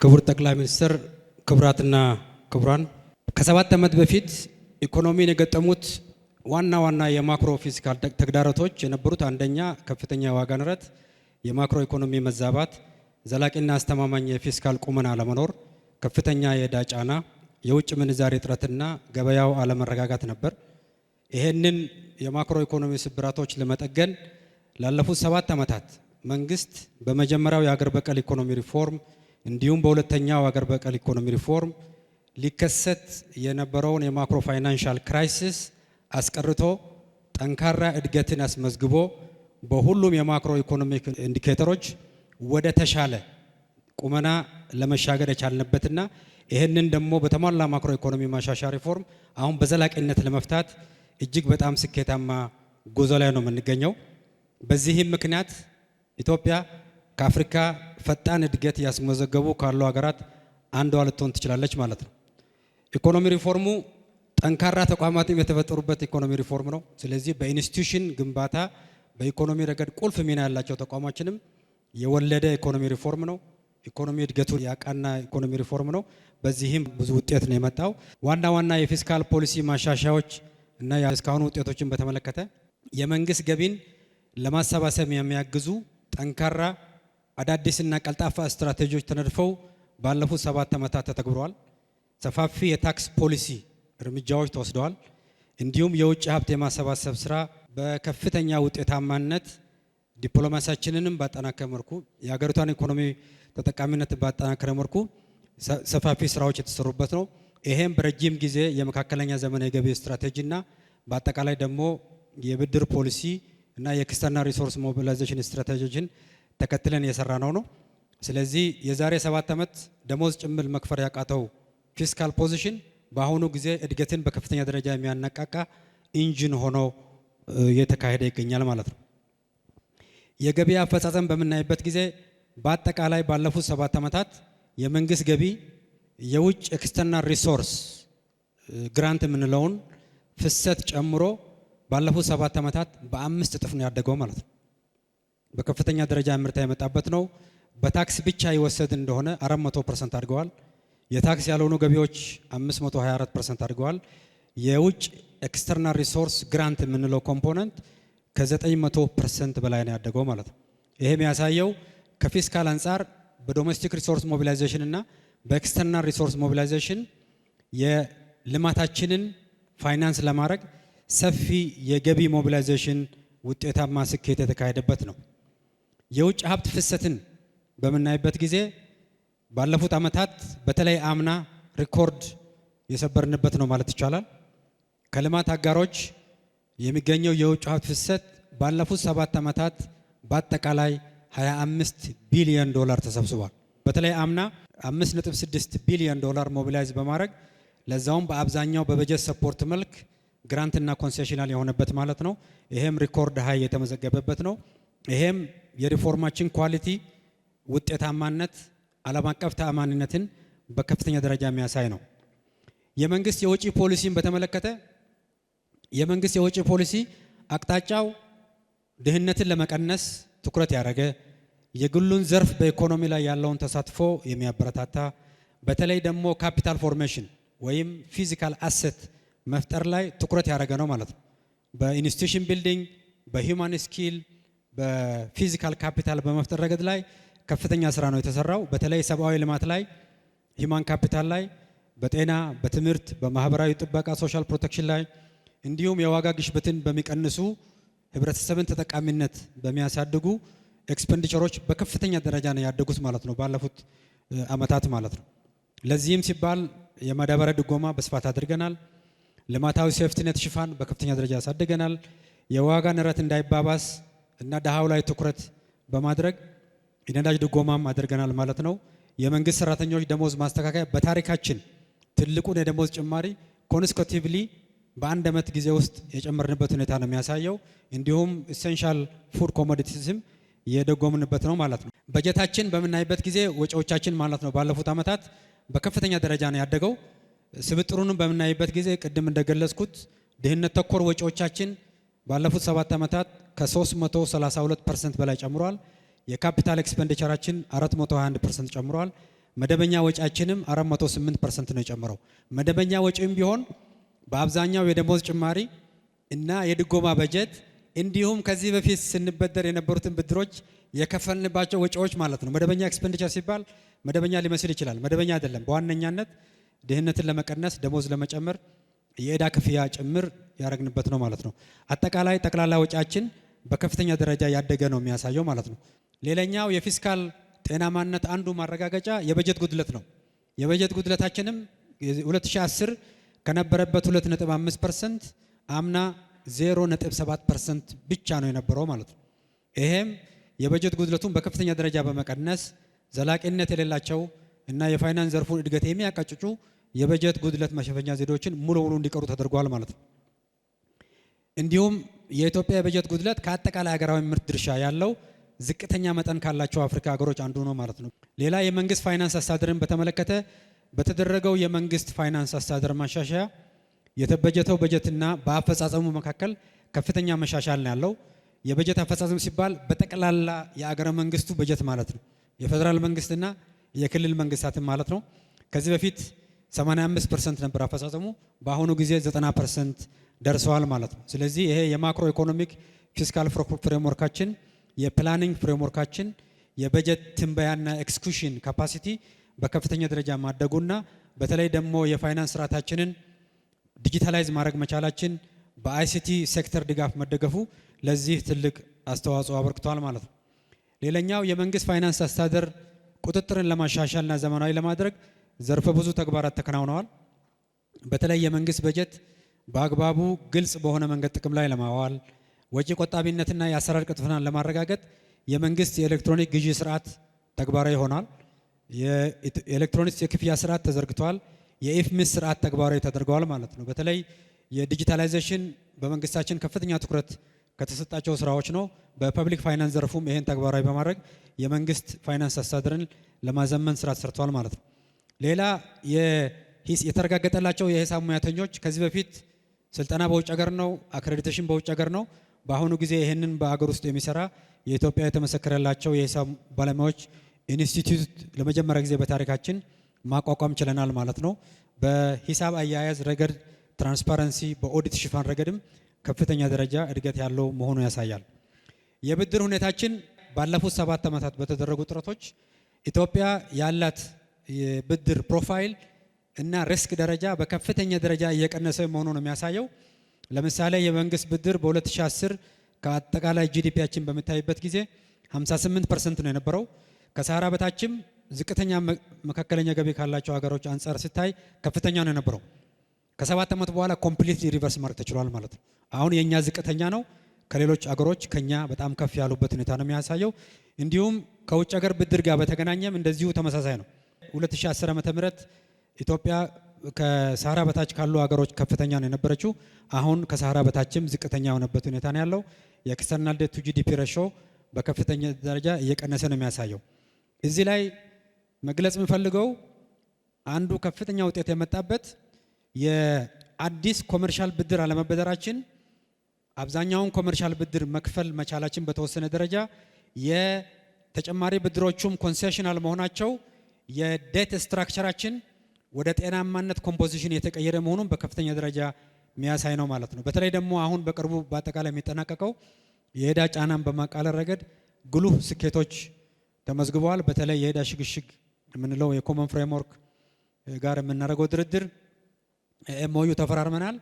ክቡር ጠቅላይ ሚኒስትር፣ ክቡራትና ክቡራን፣ ከሰባት ዓመት በፊት ኢኮኖሚን የገጠሙት ዋና የማክሮ ፊስካል ተግዳሮቶች የነበሩት አንደኛ ከፍተኛ የዋጋ ንረት፣ የማክሮ ኢኮኖሚ መዛባት፣ ዘላቂና አስተማማኝ የፊስካል ቁመና አለመኖር፣ ከፍተኛ የዕዳ ጫና፣ የውጭ ምንዛሬ እጥረትና ገበያው አለመረጋጋት ነበር። ይሄንን የማክሮ ኢኮኖሚ ስብራቶች ለመጠገን ላለፉት 7 ዓመታት መንግስት በመጀመሪያው የሀገር በቀል ኢኮኖሚ ሪፎርም እንዲሁም በሁለተኛው ሀገር በቀል ኢኮኖሚ ሪፎርም ሊከሰት የነበረውን የማክሮ ፋይናንሻል ክራይሲስ አስቀርቶ ጠንካራ እድገትን አስመዝግቦ በሁሉም የማክሮ ኢኮኖሚክ ኢንዲኬተሮች ወደ ተሻለ ቁመና ለመሻገር የቻልንበትና ይህንን ደግሞ በተሟላ ማክሮ ኢኮኖሚ ማሻሻያ ሪፎርም አሁን በዘላቂነት ለመፍታት እጅግ በጣም ስኬታማ ጉዞ ላይ ነው የምንገኘው። በዚህም ምክንያት ኢትዮጵያ ከአፍሪካ ፈጣን እድገት ያስመዘገቡ ካሉ ሀገራት አንዷ ልትሆን ትችላለች ማለት ነው። ኢኮኖሚ ሪፎርሙ ጠንካራ ተቋማትም የተፈጠሩበት ኢኮኖሚ ሪፎርም ነው። ስለዚህ በኢንስቲትዩሽን ግንባታ በኢኮኖሚ ረገድ ቁልፍ ሚና ያላቸው ተቋማችንም የወለደ ኢኮኖሚ ሪፎርም ነው። ኢኮኖሚ እድገቱን ያቃና ኢኮኖሚ ሪፎርም ነው። በዚህም ብዙ ውጤት ነው የመጣው። ዋና የፊስካል ፖሊሲ ማሻሻያዎች እና የእስካሁኑ ውጤቶችን በተመለከተ የመንግስት ገቢን ለማሰባሰብ የሚያግዙ ጠንካራ አዳዲስና ቀልጣፋ ስትራቴጂዎች ተነድፈው ባለፉት 7 ዓመታት ተተግብረዋል። ሰፋፊ የታክስ ፖሊሲ እርምጃዎች ተወስደዋል። እንዲሁም የውጭ ሀብት የማሰባሰብ ስራ በከፍተኛ ውጤታማነት ዲፕሎማሲያችንንም ባጠናከረ መልኩ የሀገሪቷን ኢኮኖሚ ተጠቃሚነት ባጠናከረ መልኩ ሰፋፊ ስራዎች የተሰሩበት ነው። ይሄም በረጅም ጊዜ የመካከለኛ ዘመን የገቢ ስትራቴጂና በአጠቃላይ ደግሞ የብድር ፖሊሲ እና የኤክስተርናል ሪሶርስ ሞቢላይዜሽን ስትራቴጂን ተከትለን የሰራ ነው። ስለዚህ የዛሬ 7 ዓመት ደሞዝ ጭምር መክፈል ያቃተው ፊስካል ፖዚሽን በአሁኑ ጊዜ እድገትን በከፍተኛ ደረጃ የሚያነቃቃ ኢንጂን ሆኖ እየተካሄደ ይገኛል ማለት ነው። የገቢ አፈጻጸም በምናይበት ጊዜ በአጠቃላይ ባለፉት 7 ዓመታት የመንግስት ገቢ የውጭ ኤክስተርናል ሪሶርስ ግራንት የምንለውን ፍሰት ጨምሮ ባለፉት 7 ዓመታት በ5 እጥፍ ነው ያደገው ማለት ነው። በከፍተኛ ደረጃ ምርታ የመጣበት ነው። በታክስ ብቻ ይወሰድ እንደሆነ 400% አድገዋል። የታክስ ያልሆኑ ገቢዎች 524% አድገዋል። የውጭ ኤክስተርናል ሪሶርስ ግራንት የምንለው ኮምፖነንት ከ900% በላይ ነው ያደገው ማለት ነው። ይሄ የሚያሳየው ከፊስካል አንጻር በዶሜስቲክ ሪሶርስ ሞቢላይዜሽን እና በኤክስተርናል ሪሶርስ ሞቢላይዜሽን የልማታችንን ፋይናንስ ለማድረግ ሰፊ የገቢ ሞቢላይዜሽን ውጤታማ ስኬት የተካሄደበት ነው። የውጭ ሀብት ፍሰትን በምናይበት ጊዜ ባለፉት ዓመታት በተለይ አምና ሪኮርድ የሰበርንበት ነው ማለት ይቻላል። ከልማት አጋሮች የሚገኘው የውጭ ሀብት ፍሰት ባለፉት 7 ዓመታት በአጠቃላይ 25 ቢሊዮን ዶላር ተሰብስቧል። በተለይ አምና 5.6 ቢሊዮን ዶላር ሞቢላይዝ በማድረግ ለዛውም በአብዛኛው በበጀት ሰፖርት መልክ ግራንትና ኮንሴሽናል የሆነበት ማለት ነው። ይሄም ሪኮርድ ሃይ የተመዘገበበት ነው። ይሄም የሪፎርማችን ኳሊቲ ውጤታማነት፣ ዓለም አቀፍ ተአማኒነትን በከፍተኛ ደረጃ የሚያሳይ ነው። የመንግስት የውጭ ፖሊሲን በተመለከተ የመንግስት የውጭ ፖሊሲ አቅጣጫው ድህነትን ለመቀነስ ትኩረት ያደረገ የግሉን ዘርፍ በኢኮኖሚ ላይ ያለውን ተሳትፎ የሚያበረታታ በተለይ ደግሞ ካፒታል ፎርሜሽን ወይም ፊዚካል አሴት መፍጠር ላይ ትኩረት ያደረገ ነው ማለት ነው። በኢንስቲትዩሽን ቢልዲንግ፣ በሂውማን ስኪል፣ በፊዚካል ካፒታል በመፍጠር ረገድ ላይ ከፍተኛ ስራ ነው የተሰራው። በተለይ ሰብአዊ ልማት ላይ፣ ሂውማን ካፒታል ላይ፣ በጤና፣ በትምህርት፣ በማህበራዊ ጥበቃ ሶሻል ፕሮቴክሽን ላይ እንዲሁም የዋጋ ግሽበትን በሚቀንሱ ህብረተሰብን ተጠቃሚነት በሚያሳድጉ ኤክስፔንዲቸሮች በከፍተኛ ደረጃ ነው ያደጉት ማለት ነው ባለፉት ዓመታት ማለት ነው። ለዚህም ሲባል የማዳበሪያ ድጎማ በስፋት አድርገናል። ልማታዊ ሴፍቲኔት ሽፋን በከፍተኛ ደረጃ ያሳድገናል። የዋጋ ንረት እንዳይባባስ እና ደሃው ላይ ትኩረት በማድረግ የነዳጅ ድጎማም አድርገናል ማለት ነው። የመንግስት ሰራተኞች ደሞዝ ማስተካከያ በታሪካችን ትልቁን የደሞዝ ጭማሪ ኮንስኮቲቭሊ በአንድ ዓመት ጊዜ ውስጥ የጨመርንበት ሁኔታ ነው የሚያሳየው። እንዲሁም ኢሴንሻል ፉድ ኮሞዲቲስም የደጎምንበት ነው ማለት ነው። በጀታችን በምናይበት ጊዜ ወጪዎቻችን ማለት ነው ባለፉት ዓመታት በከፍተኛ ደረጃ ነው ያደገው። ስብጥሩንም በምናይበት ጊዜ ቅድም እንደገለጽኩት ድህነት ተኮር ወጪዎቻችን ባለፉት 7 ዓመታት ከ332% በላይ ጨምሯል። የካፒታል ኤክስፔንዲቸራችን 421% ጨምሯል። መደበኛ ወጪያችንም 408% ነው የጨመረው። መደበኛ ወጪም ቢሆን በአብዛኛው የደሞዝ ጭማሪ እና የድጎማ በጀት እንዲሁም ከዚህ በፊት ስንበደር የነበሩትን ብድሮች የከፈልንባቸው ወጪዎች ማለት ነው። መደበኛ ኤክስፔንዲቸር ሲባል መደበኛ ሊመስል ይችላል። መደበኛ አይደለም። በዋነኛነት ድህነትን ለመቀነስ ደሞዝ ለመጨመር የዕዳ ክፍያ ጭምር ያደረግንበት ነው ማለት ነው። አጠቃላይ ጠቅላላ ወጪያችን በከፍተኛ ደረጃ ያደገ ነው የሚያሳየው ማለት ነው። ሌላኛው የፊስካል ጤናማነት አንዱ ማረጋገጫ የበጀት ጉድለት ነው። የበጀት ጉድለታችንም 2010 ከነበረበት 2.5% አምና 0.7% ብቻ ነው የነበረው ማለት ነው። ይሄም የበጀት ጉድለቱን በከፍተኛ ደረጃ በመቀነስ ዘላቂነት የሌላቸው እና የፋይናንስ ዘርፉን እድገት የሚያቀጭጩ የበጀት ጉድለት መሸፈኛ ዘዴዎችን ሙሉ ሙሉ እንዲቀሩ ተደርጓል ማለት ነው። እንዲሁም የኢትዮጵያ የበጀት ጉድለት ከአጠቃላይ ሀገራዊ ምርት ድርሻ ያለው ዝቅተኛ መጠን ካላቸው አፍሪካ ሀገሮች አንዱ ነው ማለት ነው። ሌላ የመንግስት ፋይናንስ አስተዳደርን በተመለከተ በተደረገው የመንግስት ፋይናንስ አስተዳደር ማሻሻያ የተበጀተው በጀትና በአፈጻጸሙ መካከል ከፍተኛ መሻሻል ነው ያለው። የበጀት አፈጻጸም ሲባል በጠቅላላ የአገረ መንግስቱ በጀት ማለት ነው። የፌደራል መንግስትና የክልል መንግስታትን ማለት ነው። ከዚህ በፊት 85% ነበር አፈጻጸሙ፣ በአሁኑ ጊዜ 90% ደርሰዋል ማለት ነው። ስለዚህ ይሄ የማክሮ ኢኮኖሚክ ፊስካል ፍሬምወርካችን፣ የፕላኒንግ ፍሬምወርካችን፣ የበጀት ትንበያና ኤክስኪዩሽን ካፓሲቲ በከፍተኛ ደረጃ ማደጉና በተለይ ደግሞ የፋይናንስ ስርዓታችንን ዲጂታላይዝ ማድረግ መቻላችን በአይሲቲ ሴክተር ድጋፍ መደገፉ ለዚህ ትልቅ አስተዋጽኦ አበርክቷል ማለት ነው። ሌላኛው የመንግስት ፋይናንስ አስተዳደር ቁጥጥርን ለማሻሻልና ዘመናዊ ለማድረግ ዘርፈ ብዙ ተግባራት ተከናውነዋል። በተለይ የመንግስት በጀት በአግባቡ ግልጽ በሆነ መንገድ ጥቅም ላይ ለማዋል፣ ወጪ ቆጣቢነትና የአሰራር ቅልጥፍናን ለማረጋገጥ የመንግስት የኤሌክትሮኒክ ግዢ ስርዓት ተግባራዊ ሆኗል። የኤሌክትሮኒክስ የክፍያ ስርዓት ተዘርግቷል። የኢፍሚስ ስርዓት ተግባራዊ ተደርገዋል ማለት ነው። በተለይ የዲጂታላይዜሽን በመንግስታችን ከፍተኛ ትኩረት ከተሰጣቸው ስራዎች ነው። በፐብሊክ ፋይናንስ ዘርፉም ይሄን ተግባራዊ በማድረግ የመንግስት ፋይናንስ አስተዳደርን ለማዘመን ስራ ተሰርቷል ማለት ነው። ሌላ የተረጋገጠላቸው የሂሳብ ሙያተኞች ከዚህ በፊት ስልጠና በውጭ ሀገር ነው፣ አክሬዲቴሽን በውጭ ሀገር ነው። በአሁኑ ጊዜ ይህንን በአገር ውስጥ የሚሰራ የኢትዮጵያ የተመሰከረላቸው የሂሳብ ባለሙያዎች ኢንስቲትዩት ለመጀመሪያ ጊዜ በታሪካችን ማቋቋም ችለናል ማለት ነው። በሂሳብ አያያዝ ረገድ ትራንስፓረንሲ፣ በኦዲት ሽፋን ረገድም ከፍተኛ ደረጃ እድገት ያለው መሆኑ ያሳያል። የብድር ሁኔታችን ባለፉት 7 ዓመታት በተደረጉ ጥረቶች ኢትዮጵያ ያላት የብድር ፕሮፋይል እና ሪስክ ደረጃ በከፍተኛ ደረጃ እየቀነሰ መሆኑ ነው የሚያሳየው። ለምሳሌ የመንግስት ብድር በ2010 ከአጠቃላይ ጂዲፒያችን በምታይበት ጊዜ 58% ነው የነበረው። ከሰሃራ በታችም ዝቅተኛ መካከለኛ ገቢ ካላቸው ሀገሮች አንጻር ሲታይ ከፍተኛ ነው የነበረው። ከ7 ዓመት በኋላ ኮምፕሊትሊ ሪቨርስ ማድረግ ተችሏል ማለት ነው። አሁን የኛ ዝቅተኛ ነው፣ ከሌሎች አገሮች ከኛ በጣም ከፍ ያሉበት ሁኔታ ነው የሚያሳየው። እንዲሁም ከውጭ ሀገር ብድር ጋር በተገናኘም እንደዚሁ ተመሳሳይ ነው። 2010 ዓመተ ምህረት ኢትዮጵያ ከሰሃራ በታች ካሉ ሀገሮች ከፍተኛ ነው የነበረችው። አሁን ከሰሃራ በታችም ዝቅተኛ የሆነበት ሁኔታ ነው ያለው። የኤክስተርናል ዴት ቱ ጂዲፒ ሬሾ በከፍተኛ ደረጃ እየቀነሰ ነው የሚያሳየው። እዚህ ላይ መግለጽ የምፈልገው አንዱ ከፍተኛ ውጤት የመጣበት የአዲስ ኮመርሻል ብድር አለመበደራችን፣ አብዛኛውን ኮመርሻል ብድር መክፈል መቻላችን በተወሰነ ደረጃ የተጨማሪ ብድሮቹም ኮንሴሽናል መሆናቸው የዴት ስትራክቸራችን ወደ ጤናማነት ኮምፖዚሽን የተቀየረ መሆኑን በከፍተኛ ደረጃ የሚያሳይ ነው ማለት ነው። በተለይ ደግሞ አሁን በቅርቡ በአጠቃላይ የሚጠናቀቀው የዕዳ ጫናን በማቃለል ረገድ ጉልህ ስኬቶች ተመዝግበዋል። በተለይ የዕዳ ሽግሽግ የምንለው የኮመን ፍሬምወርክ ጋር የምናደርገው ድርድር ኤምኦዩ ተፈራርመናል።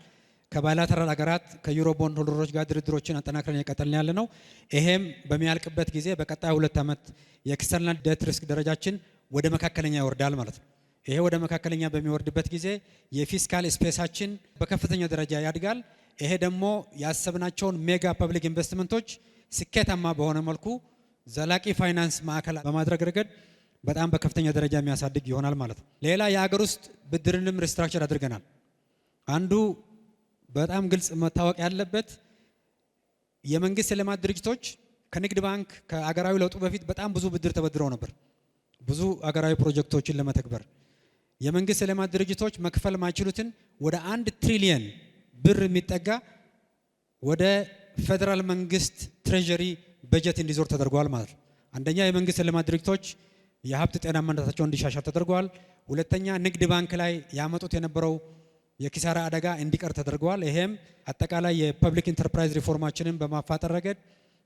ከባይላተራል ሀገራት ከዩሮ ቦንድ ሆልደሮች ጋር ድርድሮችን አጠናክረን የቀጠልን ያለ ነው። ይሄም በሚያልቅበት ጊዜ በቀጣይ 2 ዓመት የኤክስተርናል ዴት ሪስክ ደረጃችን ወደ መካከለኛ ይወርዳል ማለት ነው። ይሄ ወደ መካከለኛ በሚወርድበት ጊዜ የፊስካል ስፔሳችን በከፍተኛ ደረጃ ያድጋል። ይሄ ደግሞ ያሰብናቸውን ሜጋ ፐብሊክ ኢንቨስትመንቶች ስኬታማ በሆነ መልኩ ዘላቂ ፋይናንስ ማዕከል በማድረግ ረገድ በጣም በከፍተኛ ደረጃ የሚያሳድግ ይሆናል ማለት ነው። ሌላ የሀገር ውስጥ ብድርንም ሪስትራክቸር አድርገናል። አንዱ በጣም ግልጽ መታወቅ ያለበት የመንግስት የልማት ድርጅቶች ከንግድ ባንክ ከአገራዊ ለውጡ በፊት በጣም ብዙ ብድር ተበድረው ነበር፣ ብዙ አገራዊ ፕሮጀክቶችን ለመተግበር። የመንግስት የልማት ድርጅቶች መክፈል ማይችሉትን ወደ 1 ትሪሊየን ብር የሚጠጋ ወደ ፌደራል መንግስት ትሬጀሪ በጀት እንዲዞር ተደርጓል ማለት ነው። አንደኛ የመንግስት የልማት ድርጅቶች የሀብት ጤናማነታቸው እንዲሻሻል ተደርጓል። ሁለተኛ ንግድ ባንክ ላይ ያመጡት የነበረው የኪሳራ አደጋ እንዲቀር ተደርጓል። ይሄም አጠቃላይ የፐብሊክ ኢንተርፕራይዝ ሪፎርማችንን በማፋጠር ረገድ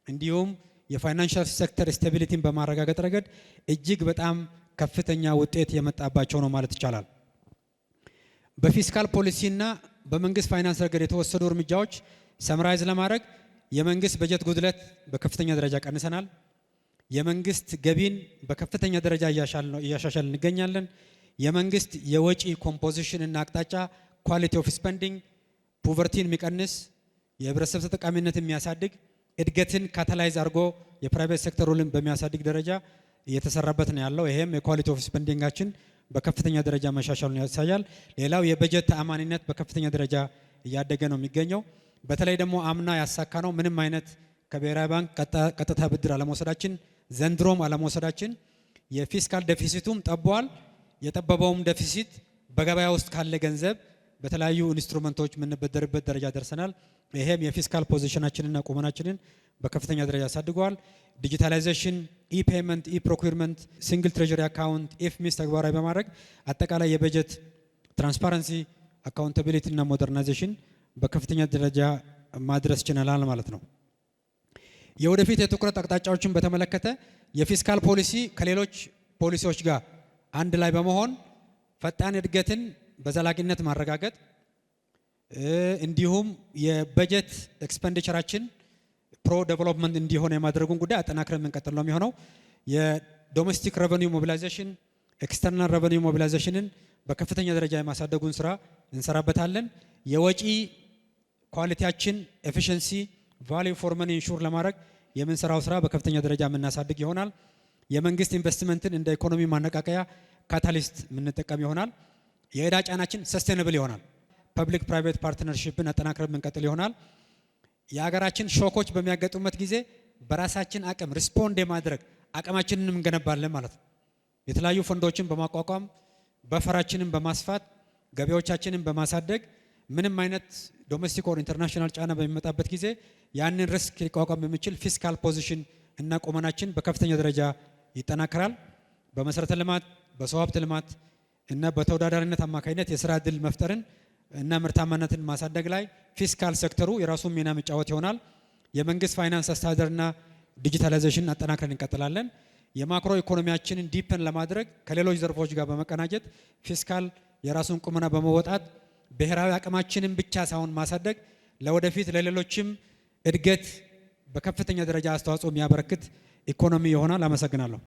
እንዲሁም የፋይናንሻል ሴክተር ስቴቢሊቲን በማረጋገጥ ረገድ እጅግ በጣም ከፍተኛ ውጤት የመጣባቸው ነው ማለት ይቻላል። በፊስካል ፖሊሲና በመንግስት ፋይናንስ ረገድ የተወሰዱ እርምጃዎች ሰምራይዝ ለማድረግ የመንግስት በጀት ጉድለት በከፍተኛ ደረጃ ቀንሰናል። የመንግስት ገቢን በከፍተኛ ደረጃ እያሻሻል እንገኛለን። የመንግስት የወጪ ኮምፖዚሽን እና አቅጣጫ ኳሊቲ ኦፍ ስፔንዲንግ ፖቨርቲን የሚቀንስ የህብረተሰብ ተጠቃሚነት የሚያሳድግ እድገትን ካታላይዝ አድርጎ የፕራይቬት ሴክተሩን በሚያሳድግ ደረጃ እየተሰራበት ነው ያለው። ይሄም የኳሊቲ ኦፍ ስፔንዲንጋችን በከፍተኛ ደረጃ መሻሻሉን ያሳያል። ሌላው የበጀት ተአማኒነት በከፍተኛ ደረጃ እያደገ ነው የሚገኘው። በተለይ ደግሞ አምና ያሳካ ነው ምንም አይነት ከብሔራዊ ባንክ ቀጥታ ብድር አለመውሰዳችን፣ ዘንድሮም አለመውሰዳችን የፊስካል ዴፊሲቱም ጠቧል። የጠበበውም ዴፊሲት በገበያ ውስጥ ካለ ገንዘብ በተለያዩ ኢንስትሩመንቶች የምንበደርበት ደረጃ ደርሰናል። ይሄም የፊስካል ፖዚሽናችንና ቁመናችንን በከፍተኛ ደረጃ አሳድገዋል። ዲጂታላይዜሽን፣ ኢፔመንት፣ ኢፕሮኩርመንት፣ ሲንግል ትሬጀሪ አካውንት፣ ኢፍሚስ ተግባራዊ በማድረግ አጠቃላይ የበጀት ትራንስፓረንሲ፣ አካውንታቢሊቲ እና ሞደርናይዜሽን በከፍተኛ ደረጃ ማድረስ ችለናል ማለት ነው። የወደፊት የትኩረት አቅጣጫዎችን በተመለከተ የፊስካል ፖሊሲ ከሌሎች ፖሊሲዎች ጋር አንድ ላይ በመሆን ፈጣን እድገትን በዘላቂነት ማረጋገጥ እንዲሁም የበጀት ኤክስፔንዲቸራችን ፕሮ ዴቨሎፕመንት እንዲሆን የማድረጉን ጉዳይ አጠናክረን የምንቀጥል ነው የሚሆነው። የዶሜስቲክ ሬቨኒው ሞቢላይዜሽን፣ ኤክስተርናል ሬቨኒው ሞቢላይዜሽንን በከፍተኛ ደረጃ የማሳደጉን ስራ እንሰራበታለን። የወጪ ኳሊቲያችን ኤፊሽንሲ ቫልዩ ፎር መኒ ኢንሹር ለማድረግ የምንሰራው ስራ በከፍተኛ ደረጃ የምናሳድግ ይሆናል። የመንግስት ኢንቨስትመንትን እንደ ኢኮኖሚ ማነቃቀያ ካታሊስት የምንጠቀም ይሆናል። የዕዳ ጫናችን ሰስቴናብል ይሆናል። ፐብሊክ ፕራይቬት ፓርትነርሺፕን አጠናክረን የምንቀጥል ይሆናል። የሀገራችን ሾኮች በሚያጋጥሙበት ጊዜ በራሳችን አቅም ሪስፖንድ የማድረግ አቅማችንን እንገነባለን ማለት ነው። የተለያዩ ፈንዶችን በማቋቋም በፈራችንን በማስፋት ገቢዎቻችንን በማሳደግ ምንም አይነት ዶሜስቲክ ኦር ኢንተርናሽናል ጫና በሚመጣበት ጊዜ ያንን ሪስክ ሊቋቋም የሚችል ፊስካል ፖዚሽን እና ቁመናችን በከፍተኛ ደረጃ ይጠናከራል። በመሰረተ ልማት፣ በሰው ሀብት ልማት እና በተወዳዳሪነት አማካኝነት የስራ እድል መፍጠርን እና ምርታማነትን ማሳደግ ላይ ፊስካል ሴክተሩ የራሱን ሚና የሚጫወት ይሆናል። የመንግስት ፋይናንስ አስተዳደርና ዲጂታላይዜሽን አጠናክረን እንቀጥላለን። የማክሮ ኢኮኖሚያችንን ዲፐን ለማድረግ ከሌሎች ዘርፎች ጋር በመቀናጀት ፊስካል የራሱን ቁመና በመወጣት ብሔራዊ አቅማችንን ብቻ ሳይሆን ማሳደግ ለወደፊት ለሌሎችም እድገት በከፍተኛ ደረጃ አስተዋጽኦ የሚያበረክት ኢኮኖሚ ይሆናል። አመሰግናለሁ።